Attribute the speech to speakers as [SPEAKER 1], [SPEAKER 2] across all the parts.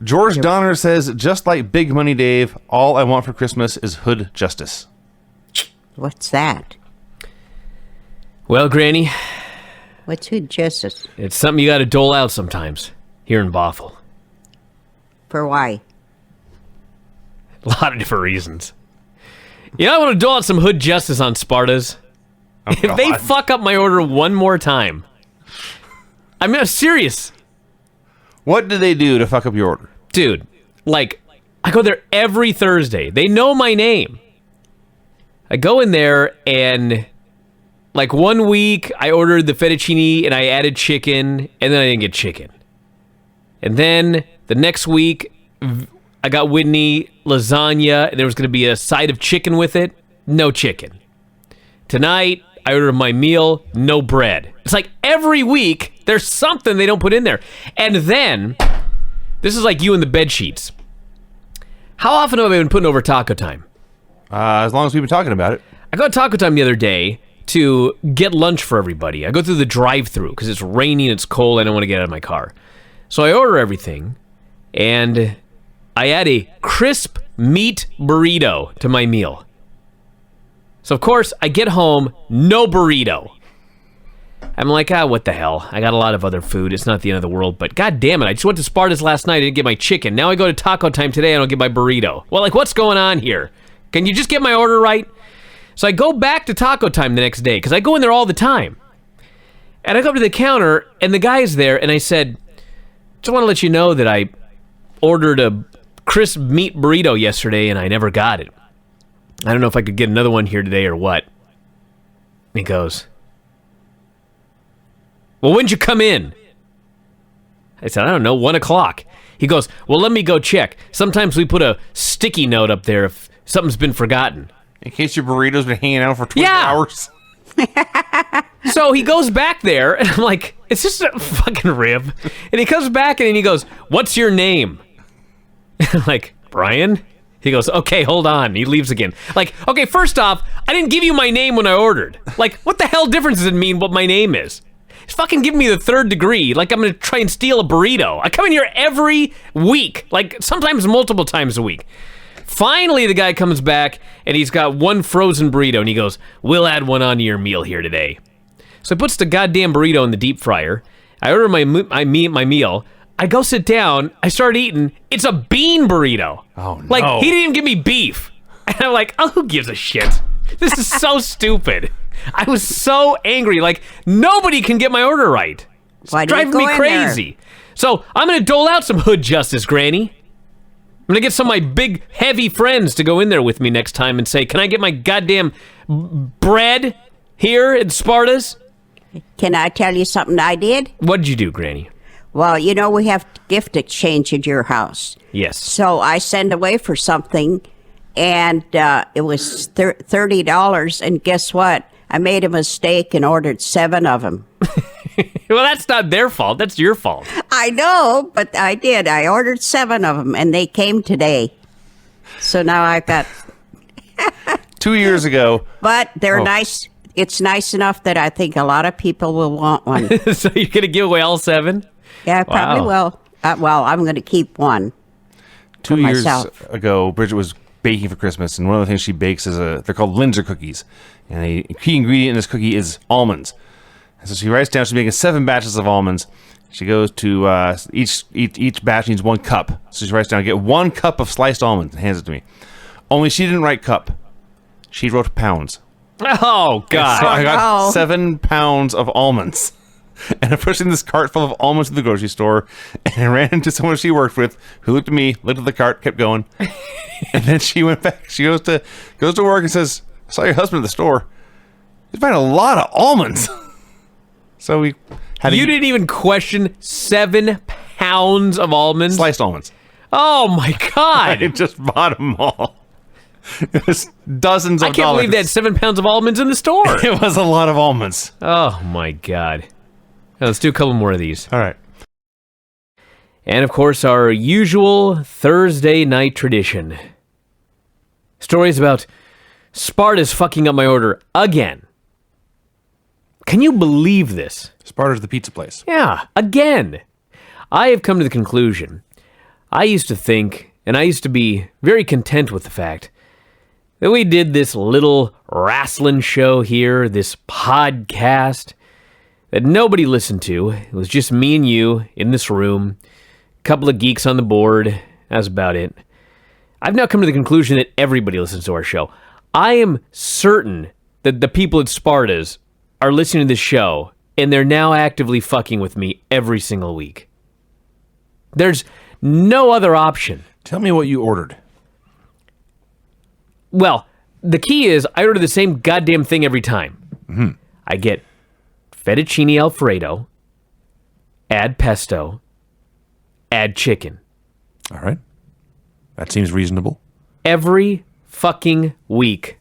[SPEAKER 1] George Donner says, just like Big Money Dave, all I want for Christmas is hood justice.
[SPEAKER 2] What's that?
[SPEAKER 3] Well, Granny,
[SPEAKER 2] What's hood justice?
[SPEAKER 3] it's something you got to dole out sometimes here in Bothell.
[SPEAKER 2] For why?
[SPEAKER 3] A lot of different reasons. You know, I want to dole out some hood justice on Spartas.
[SPEAKER 1] Oh,
[SPEAKER 3] If they
[SPEAKER 1] God.
[SPEAKER 3] fuck up my order one more time, I mean, I'm serious.
[SPEAKER 1] What did they do to fuck up your order?
[SPEAKER 3] Dude, like, I go there every Thursday. They know my name. I go in there and, like, 1 week I ordered the fettuccine and I added chicken, and then I didn't get chicken. And then the next week I got Whitney lasagna, and there was going to be a side of chicken with it. No chicken. Tonight I ordered my meal, no bread. It's like every week there's something they don't put in there. And then, this is like you and the bed sheets. How often have I been putting over taco time?
[SPEAKER 1] As long as we've been talking about it.
[SPEAKER 3] I got taco time the other day to get lunch for everybody. I go through the drive-thru because it's raining, it's cold, I don't want to get out of my car. So I order everything, and I add a crisp meat burrito to my meal. So of course, I get home, no burrito. I'm like, what the hell? I got a lot of other food. It's not the end of the world, but god damn it, I just went to Sparta's last night, I didn't get my chicken. Now I go to taco time today, I don't get my burrito. Well, like, what's going on here? Can you just get my order right? So I go back to taco time the next day, because I go in there all the time. And I go up to the counter, and the guy's there, and I said, just want to let you know that I ordered a crisp meat burrito yesterday, and I never got it. I don't know if I could get another one here today or what. And he goes, well, when'd you come in? I said, I don't know, 1 o'clock. He goes, well, let me go check. Sometimes we put a sticky note up there if something's been forgotten.
[SPEAKER 1] In case your burrito's been hanging out for 24 hours.
[SPEAKER 3] So he goes back there, and I'm like, it's just a fucking rib. And he comes back, and he goes, what's your name? I'm like, Bryan? He goes, okay, hold on. He leaves again. Like, okay, first off, I didn't give you my name when I ordered. Like, what the hell difference does it mean what my name is? He's fucking giving me the third degree, like I'm gonna try and steal a burrito. I come in here every week, like sometimes multiple times a week. Finally, the guy comes back, and he's got one frozen burrito, and he goes, we'll add one onto your meal here today. So he puts the goddamn burrito in the deep fryer. I order my meal. I go sit down. I start eating. It's a bean burrito.
[SPEAKER 1] Oh, no.
[SPEAKER 3] Like, he didn't even give me beef. And I'm like, oh, who gives a shit? This is so stupid. I was so angry. Like, nobody can get my order right. It's
[SPEAKER 2] Why do you
[SPEAKER 3] driving
[SPEAKER 2] go
[SPEAKER 3] me
[SPEAKER 2] in
[SPEAKER 3] crazy. So I'm going to dole out some hood justice, Granny. I'm going to get some of my big, heavy friends to go in there with me next time and say, can I get my goddamn bread here at Sparta's?
[SPEAKER 2] Can I tell you something I did?
[SPEAKER 3] What'd you do, Granny?
[SPEAKER 2] Well, you know we have gift exchange at your house.
[SPEAKER 3] Yes.
[SPEAKER 2] So I send away for something, and it was $30, and guess what? I made a mistake and ordered 7 of them.
[SPEAKER 3] Well, that's not their fault. That's your fault.
[SPEAKER 2] I know, but I did. I ordered 7 of them, and they came today. So now I've got...
[SPEAKER 1] 2 years ago.
[SPEAKER 2] But they're nice. It's nice enough that I think a lot of people will want one.
[SPEAKER 3] So you're going to give away all 7?
[SPEAKER 2] Yeah, I probably will. Well, I'm going to keep one.
[SPEAKER 1] 2 years
[SPEAKER 2] myself.
[SPEAKER 1] ago, Bridget was baking for Christmas, and one of the things she bakes is they're called Linzer cookies. And a key ingredient in this cookie is almonds. And so she writes down, she's making 7 batches of almonds. She goes to each batch needs 1 cup. So she writes down, get 1 cup of sliced almonds and hands it to me. Only she didn't write cup. She wrote pounds.
[SPEAKER 3] Oh, God.
[SPEAKER 1] So I got
[SPEAKER 2] no.
[SPEAKER 1] 7 pounds of almonds. And I'm pushing this cart full of almonds to the grocery store. And I ran into someone she worked with who looked at me, looked at the cart, kept going. And then she went back. She goes to work and says, I saw your husband at the store. He's buying a lot of almonds. So we had
[SPEAKER 3] You didn't even question 7 pounds of almonds?
[SPEAKER 1] sliced almonds.
[SPEAKER 3] Oh, my
[SPEAKER 1] I
[SPEAKER 3] God.
[SPEAKER 1] just bought them all. It was dozens of
[SPEAKER 3] I can't
[SPEAKER 1] dollars.
[SPEAKER 3] believe they had 7 pounds of almonds in the store.
[SPEAKER 1] It was a lot of almonds.
[SPEAKER 3] Oh, my God. Now, let's do a couple more of these.
[SPEAKER 1] All right.
[SPEAKER 3] And, of course, our usual Thursday night tradition. Stories about Sparta's fucking up my order again. Can you believe this?
[SPEAKER 1] Sparta's the pizza place.
[SPEAKER 3] Yeah, again. I have come to the conclusion I used to think, and I used to be very content with the fact that we did this little wrestling show here, this podcast that nobody listened to. It was just me and you in this room, a couple of geeks on the board. That's about it. I've now come to the conclusion that everybody listens to our show. I am certain that the people at Sparta's are listening to this show, and they're now actively fucking with me every single week. There's no other option.
[SPEAKER 1] Tell me what you ordered.
[SPEAKER 3] Well, the key is I order the same goddamn thing every time.
[SPEAKER 1] Mm-hmm.
[SPEAKER 3] I get fettuccine Alfredo, add pesto, add chicken.
[SPEAKER 1] All right. That seems reasonable.
[SPEAKER 3] Every fucking week,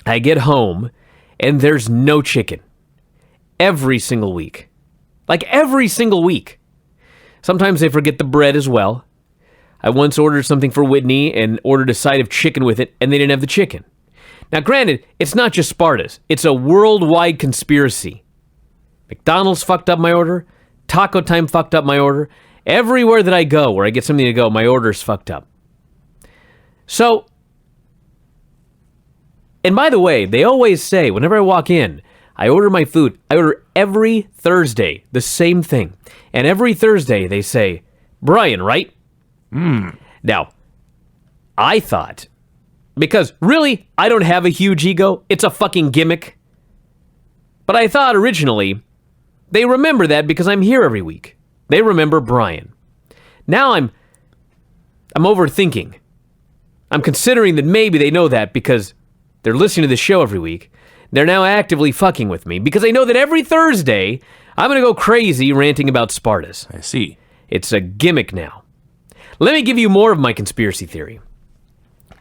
[SPEAKER 3] I get home and there's no chicken. Every single week. Like every single week. Sometimes they forget the bread as well. I once ordered something for Whitney and ordered a side of chicken with it, and they didn't have the chicken. Now, granted, it's not just Sparta's. It's a worldwide conspiracy. McDonald's fucked up my order. Taco Time fucked up my order. Everywhere that I go, where I get something to go, my order's fucked up. So, and by the way, they always say, whenever I walk in, I order my food. I order every Thursday the same thing. And every Thursday they say, Bryan, right? Now, I thought, because really, I don't have a huge ego. It's a fucking gimmick. But I thought originally, they remember that because I'm here every week. They remember Bryan. Now I'm overthinking. I'm considering that maybe they know that because they're listening to the show every week. They're now actively fucking with me because they know that every Thursday, I'm going to go crazy ranting about Spartas.
[SPEAKER 1] I see.
[SPEAKER 3] It's a gimmick now. Let me give you more of my conspiracy theory.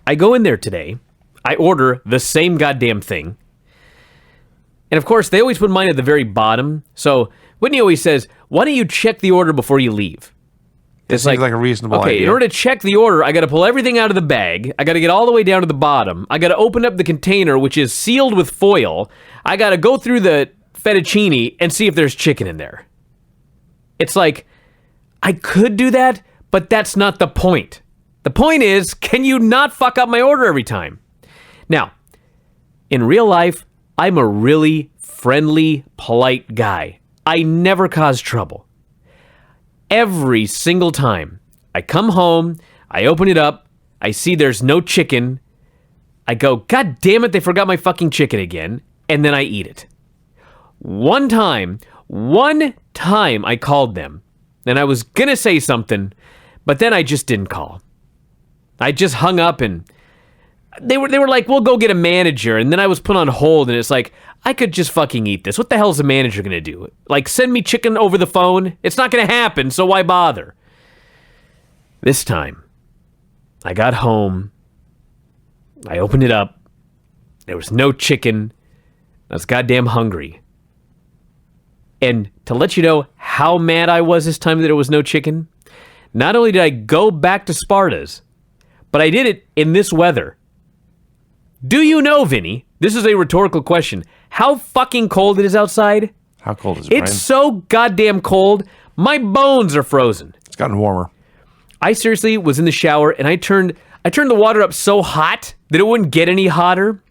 [SPEAKER 3] I go in there today. I order the same goddamn thing. And of course, they always put mine at the very bottom. So Whitney always says, why don't you check the order before you leave?
[SPEAKER 1] It seems like a reasonable idea.
[SPEAKER 3] In order to check the order, I got to pull everything out of the bag. I got to get all the way down to the bottom. I got to open up the container, which is sealed with foil. I got to go through the fettuccine and see if there's chicken in there. It's like, I could do that, but that's not the point. The point is, can you not fuck up my order every time? Now, in real life, I'm a really friendly, polite guy. I never cause trouble. Every single time I come home, I open it up, I see there's no chicken, I go, God damn it, they forgot my fucking chicken again, and then I eat it. One time I called them, and I was gonna say something, but then I just didn't call. I just hung up, and they were like, we'll go get a manager, and then I was put on hold, and it's like, I could just fucking eat this. What the hell is the manager gonna do? Like, send me chicken over the phone? It's not gonna happen, so why bother? This time, I got home, I opened it up, there was no chicken, I was goddamn hungry. And to let you know how mad I was this time that there was no chicken, not only did I go back to Sparta's, but I did it in this weather. Do you know, Vinny, this is a rhetorical question, how fucking cold it is outside?
[SPEAKER 1] How cold is it, Bryan?
[SPEAKER 3] It's so goddamn cold, my bones are frozen.
[SPEAKER 1] It's gotten warmer.
[SPEAKER 3] I seriously was in the shower and I turned the water up so hot that it wouldn't get any hotter.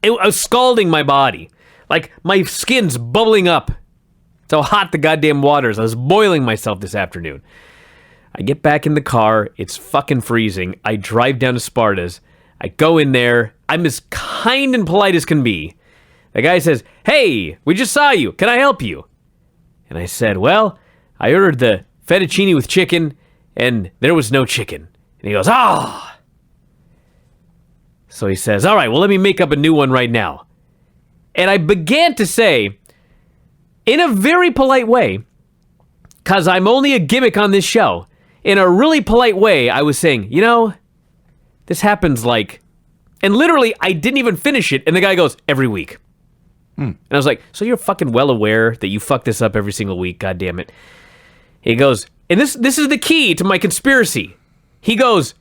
[SPEAKER 3] I was scalding my body. Like, my skin's bubbling up. That's how hot the goddamn water is. I was boiling myself this afternoon. I get back in the car. It's fucking freezing. I drive down to Sparta's. I go in there. I'm as kind and polite as can be. The guy says, hey, we just saw you. Can I help you? And I said, well, I ordered the fettuccine with chicken, and there was no chicken. And he goes, ah. So he says, all right, well, let me make up a new one right now. And I began to say, in a very polite way, because I'm only a gimmick on this show, in a really polite way, I was saying, you know, this happens like, and literally, I didn't even finish it, and the guy goes, every week. And I was like, so you're fucking well aware that you fuck this up every single week, God damn it. He goes, and this is the key to my conspiracy. He goes,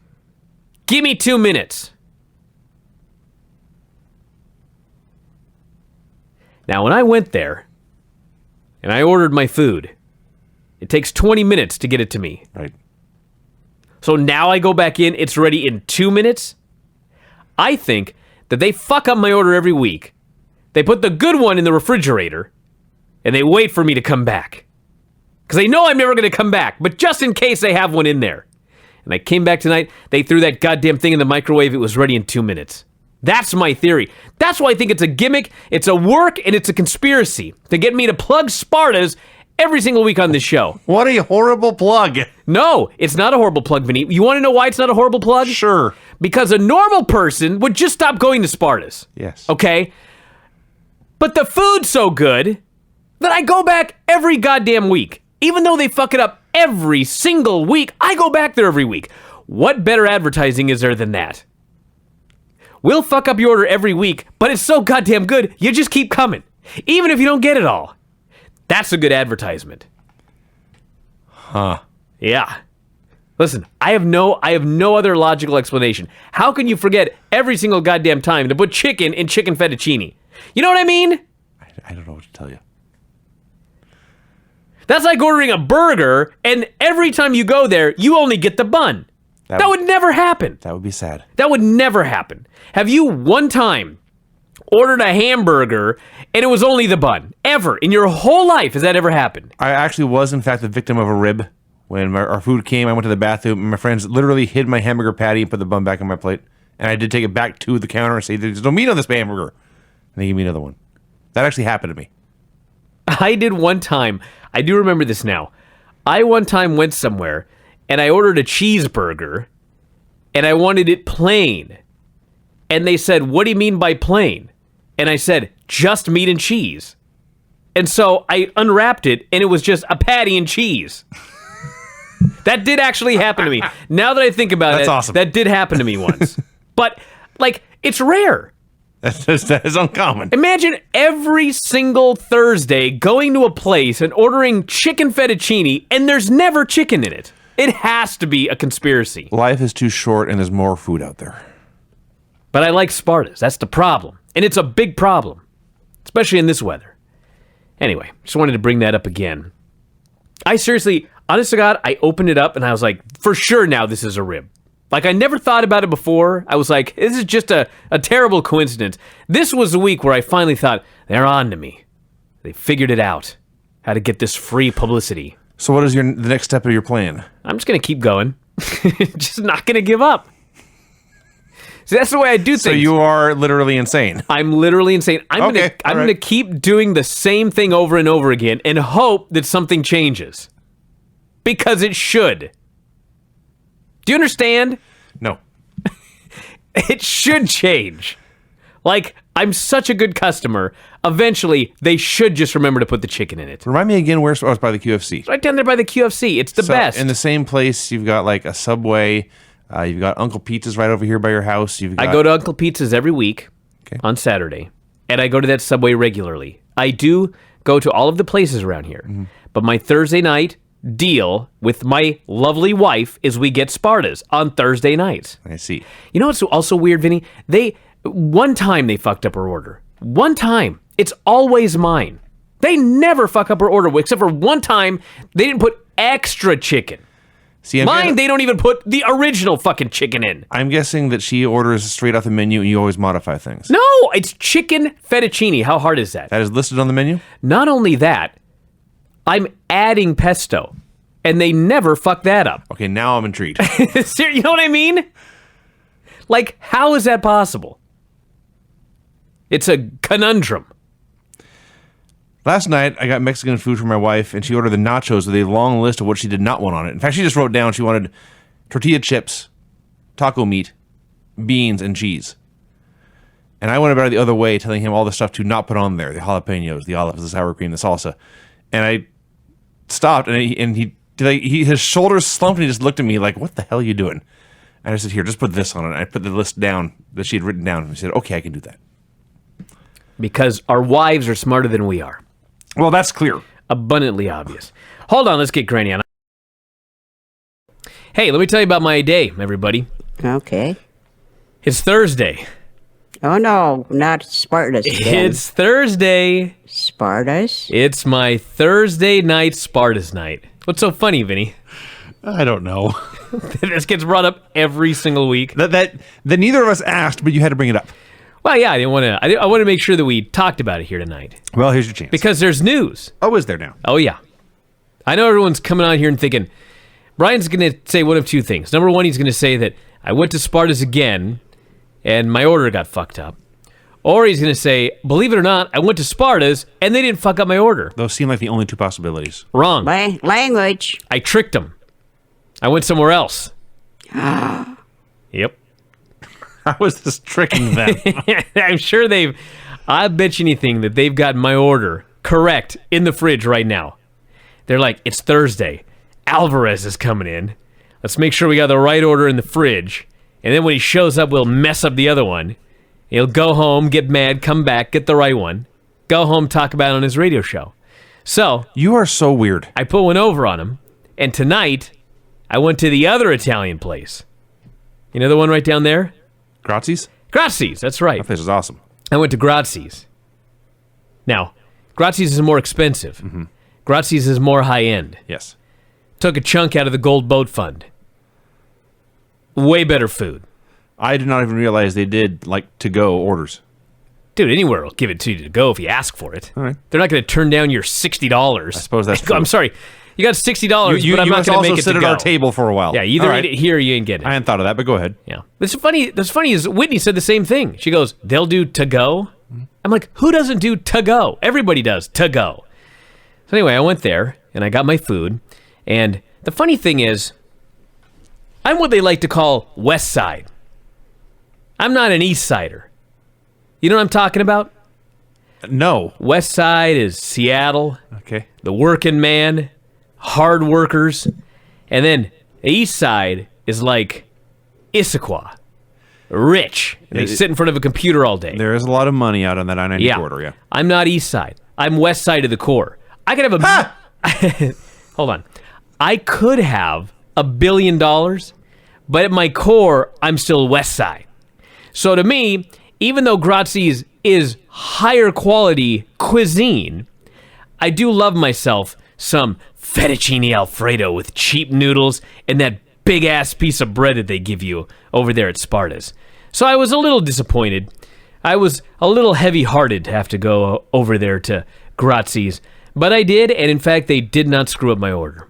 [SPEAKER 3] give me 2 minutes. Now, when I went there, and I ordered my food, it takes 20 minutes to get it to me.
[SPEAKER 1] Right.
[SPEAKER 3] So now I go back in, it's ready in 2 minutes? I think that they fuck up my order every week. They put the good one in the refrigerator, and they wait for me to come back. Because they know I'm never going to come back, but just in case they have one in there. And I came back tonight, they threw that goddamn thing in the microwave, it was ready in 2 minutes. That's my theory. That's why I think it's a gimmick, it's a work, and it's a conspiracy to get me to plug Spartas every single week on this show.
[SPEAKER 1] What a horrible plug.
[SPEAKER 3] No, it's not a horrible plug, Vinny. You want to know why it's not a horrible plug?
[SPEAKER 1] Sure.
[SPEAKER 3] Because a normal person would just stop going to Spartas.
[SPEAKER 1] Yes.
[SPEAKER 3] Okay? But the food's so good that I go back every goddamn week. Even though they fuck it up every single week, I go back there every week. What better advertising is there than that? We'll fuck up your order every week, but it's so goddamn good, you just keep coming. Even if you don't get it all. That's a good advertisement.
[SPEAKER 1] Huh.
[SPEAKER 3] Yeah. Listen, I have no other logical explanation. How can you forget every single goddamn time to put chicken in chicken fettuccine? You know what I mean?
[SPEAKER 1] I don't know what to tell you.
[SPEAKER 3] That's like ordering a burger, and every time you go there, you only get the bun. That would never happen.
[SPEAKER 1] That would be sad.
[SPEAKER 3] That would never happen. Have you one time ordered a hamburger and it was only the bun? Ever? In your whole life, has that ever happened?
[SPEAKER 1] I actually was, in fact, the victim of a rib. When our food came, I went to the bathroom, and my friends literally hid my hamburger patty and put the bun back on my plate. And I did take it back to the counter and say, there's no meat on this hamburger. And they gave me another one. That actually happened to me.
[SPEAKER 3] I did one time. I do remember this now. I one time went somewhere and I ordered a cheeseburger and I wanted it plain. And they said, what do you mean by plain? And I said, just meat and cheese. And so I unwrapped it and it was just a patty and cheese. That did actually happen to me. Now that I think about
[SPEAKER 1] That's
[SPEAKER 3] it,
[SPEAKER 1] awesome.
[SPEAKER 3] That did happen to me once. But, like, it's rare.
[SPEAKER 1] That is uncommon.
[SPEAKER 3] Imagine every single Thursday going to a place and ordering chicken fettuccine and there's never chicken in it. It has to be a conspiracy.
[SPEAKER 1] Life is too short and there's more food out there.
[SPEAKER 3] But I like Spartas. That's the problem. And it's a big problem, especially in this weather. Anyway, just wanted to bring that up again. I seriously, honest to God, I opened it up and I was like, for sure now this is a rib. Like, I never thought about it before. I was like, this is just a terrible coincidence. This was the week where I finally thought, they're on to me. They figured it out. How to get this free publicity.
[SPEAKER 1] So what is the next step of your plan?
[SPEAKER 3] I'm just going to keep going. Just not going to give up. See, that's the way I do things.
[SPEAKER 1] So you are literally insane.
[SPEAKER 3] I'm literally insane. I'm going to keep doing the same thing over and over again and hope that something changes. Because it should. Do you understand?
[SPEAKER 1] No.
[SPEAKER 3] It should change. Like, I'm such a good customer. Eventually, they should just remember to put the chicken in it.
[SPEAKER 1] Remind me again where it's by the QFC.
[SPEAKER 3] Right down there by the QFC. It's the best.
[SPEAKER 1] In the same place, you've got like a Subway. You've got Uncle Pizza's right over here by your house.
[SPEAKER 3] I go to Uncle Pizza's every week on Saturday, and I go to that Subway regularly. I do go to all of the places around here, but my Thursday night deal with my lovely wife is we get Spartas on Thursday nights.
[SPEAKER 1] I see.
[SPEAKER 3] You know what's also weird, Vinny? One time they fucked up her order. One time. It's always mine. They never fuck up her order, except for one time they didn't put extra chicken.
[SPEAKER 1] See,
[SPEAKER 3] Mine, they don't even put the original fucking chicken in.
[SPEAKER 1] I'm guessing that she orders straight off the menu and you always modify things.
[SPEAKER 3] No, it's chicken fettuccine. How hard is that?
[SPEAKER 1] That is listed on the menu?
[SPEAKER 3] Not only that, I'm adding pesto, and they never fuck that up.
[SPEAKER 1] Okay, now I'm intrigued.
[SPEAKER 3] You know what I mean? Like, how is that possible? It's a conundrum.
[SPEAKER 1] Last night, I got Mexican food for my wife, and she ordered the nachos with a long list of what she did not want on it. In fact, she just wrote down she wanted tortilla chips, taco meat, beans, and cheese. And I went about it the other way, telling him all the stuff to not put on there, the jalapenos, the olives, the sour cream, the salsa. And I stopped, and his shoulders slumped, and he just looked at me like, what the hell are you doing? And I said, here, just put this on it. I put the list down that she had written down, and he said, okay, I can do that.
[SPEAKER 3] Because our wives are smarter than we are.
[SPEAKER 1] Well, that's clear.
[SPEAKER 3] Abundantly obvious. Hold on, let's get Granny on. Hey, let me tell you about my day, everybody.
[SPEAKER 2] Okay.
[SPEAKER 3] It's Thursday.
[SPEAKER 2] Oh, no, not Spartas again.
[SPEAKER 3] It's Thursday.
[SPEAKER 2] Spartas?
[SPEAKER 3] It's my Thursday night Spartas night. What's so funny, Vinny?
[SPEAKER 1] I don't know.
[SPEAKER 3] This gets brought up every single week.
[SPEAKER 1] That neither of us asked, but you had to bring it up.
[SPEAKER 3] Well, yeah, I didn't want to. I want to make sure that we talked about it here tonight
[SPEAKER 1] Well, here's your chance.
[SPEAKER 3] because there's news.
[SPEAKER 1] Oh, is there now?
[SPEAKER 3] Oh yeah, I know everyone's coming on here and thinking Bryan's going to say one of two things. Number one, he's going to say that I went to Sparta's again and my order got fucked up. Or he's going to say, believe it or not, I went to Sparta's and they didn't fuck up my order.
[SPEAKER 1] Those seem like the only two possibilities.
[SPEAKER 3] Wrong.
[SPEAKER 2] Language.
[SPEAKER 3] I tricked him. I went somewhere else. Yep.
[SPEAKER 1] How is this tricking them?
[SPEAKER 3] I'm sure I bet you anything that they've got my order correct in the fridge right now. They're like, it's Thursday. Alvarez is coming in. Let's make sure we got the right order in the fridge. And then when he shows up, we'll mess up the other one. He'll go home, get mad, come back, get the right one. Go home, talk about it on his radio show. So
[SPEAKER 1] You are so weird.
[SPEAKER 3] I put one over on him. And tonight, I went to the other Italian place. You know the one right down there?
[SPEAKER 1] Grazi's?
[SPEAKER 3] Grazi's, that's right.
[SPEAKER 1] That place is awesome.
[SPEAKER 3] I went to Grazi's. Now, Grazi's is more expensive.
[SPEAKER 1] Mm-hmm.
[SPEAKER 3] Grazi's is more high-end.
[SPEAKER 1] Yes.
[SPEAKER 3] Took a chunk out of the Gold Boat Fund. Way better food.
[SPEAKER 1] I did not even realize they did, like, to-go orders.
[SPEAKER 3] Dude, anywhere will give it to you to go if you ask for it.
[SPEAKER 1] All right.
[SPEAKER 3] They're not going to turn down your $60. I
[SPEAKER 1] suppose that's true.
[SPEAKER 3] I'm sorry. You got $60,
[SPEAKER 1] You
[SPEAKER 3] but I'm not
[SPEAKER 1] must
[SPEAKER 3] going to
[SPEAKER 1] also
[SPEAKER 3] make it
[SPEAKER 1] sit
[SPEAKER 3] to
[SPEAKER 1] at
[SPEAKER 3] go.
[SPEAKER 1] our table for a while.
[SPEAKER 3] Yeah, either
[SPEAKER 1] All right.
[SPEAKER 3] eat it here or you ain't get it.
[SPEAKER 1] I hadn't thought of that, but go ahead.
[SPEAKER 3] Yeah. What's funny is Whitney said the same thing. She goes, they'll do to-go? I'm like, who doesn't do to-go? Everybody does to-go. So anyway, I went there, and I got my food. And the funny thing is, I'm what they like to call West Side. I'm not an East Sider. You know what I'm talking about?
[SPEAKER 1] No.
[SPEAKER 3] West Side is Seattle,
[SPEAKER 1] Okay.
[SPEAKER 3] the working man, hard workers. And then the East Side is like Issaquah, rich. They sit in front of a computer all day.
[SPEAKER 1] There is a lot of money out on that I-90 corridor, yeah.
[SPEAKER 3] I'm not East Side. I'm West Side of the core. I could have a... Hold on. I could have $1 billion, but at my core, I'm still West Side. So to me, even though Grazi's is higher quality cuisine, I do love myself some fettuccine Alfredo with cheap noodles and that big-ass piece of bread that they give you over there at Sparta's. So I was a little disappointed. I was a little heavy-hearted to have to go over there to Grazi's, but I did, and in fact, they did not screw up my order.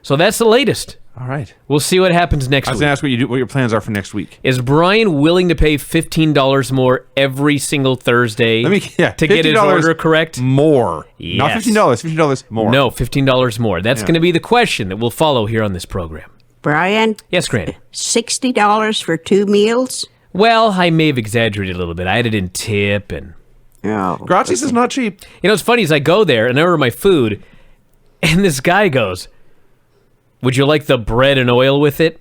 [SPEAKER 3] So that's the latest.
[SPEAKER 1] All right.
[SPEAKER 3] We'll see what happens next
[SPEAKER 1] I was
[SPEAKER 3] week.
[SPEAKER 1] going to ask what your plans are for next week.
[SPEAKER 3] Is Bryan willing to pay $15 more every single Thursday to get his order correct?
[SPEAKER 1] More.
[SPEAKER 3] Yes.
[SPEAKER 1] Not $15. $15 more.
[SPEAKER 3] No, $15 more. That's going to be the question that will follow here on this program.
[SPEAKER 2] Bryan,
[SPEAKER 3] Yes, Granny.
[SPEAKER 2] $60 for 2 meals?
[SPEAKER 3] Well, I may have exaggerated a little bit. I added in tip and...
[SPEAKER 2] Oh.
[SPEAKER 1] Grazi's is not cheap.
[SPEAKER 3] You know, what's funny is I go there and I order my food, and this guy goes, would you like the bread and oil with it?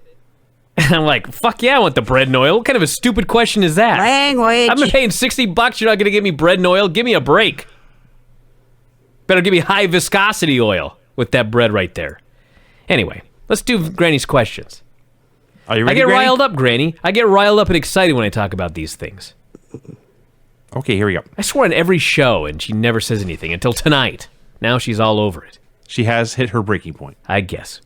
[SPEAKER 3] And I'm like, fuck yeah, I want the bread and oil. What kind of a stupid question is that?
[SPEAKER 2] Language.
[SPEAKER 3] I'm paying $60. You're not going to give me bread and oil? Give me a break. Better give me high viscosity oil with that bread right there. Anyway, let's do Granny's questions.
[SPEAKER 1] Are you
[SPEAKER 3] I
[SPEAKER 1] ready,
[SPEAKER 3] get
[SPEAKER 1] Granny?
[SPEAKER 3] riled up, Granny. I get riled up and excited when I talk about these things.
[SPEAKER 1] Okay, here we go.
[SPEAKER 3] I swear on every show, and she never says anything until tonight. Now she's all over it.
[SPEAKER 1] She has hit her breaking point.
[SPEAKER 3] I guess.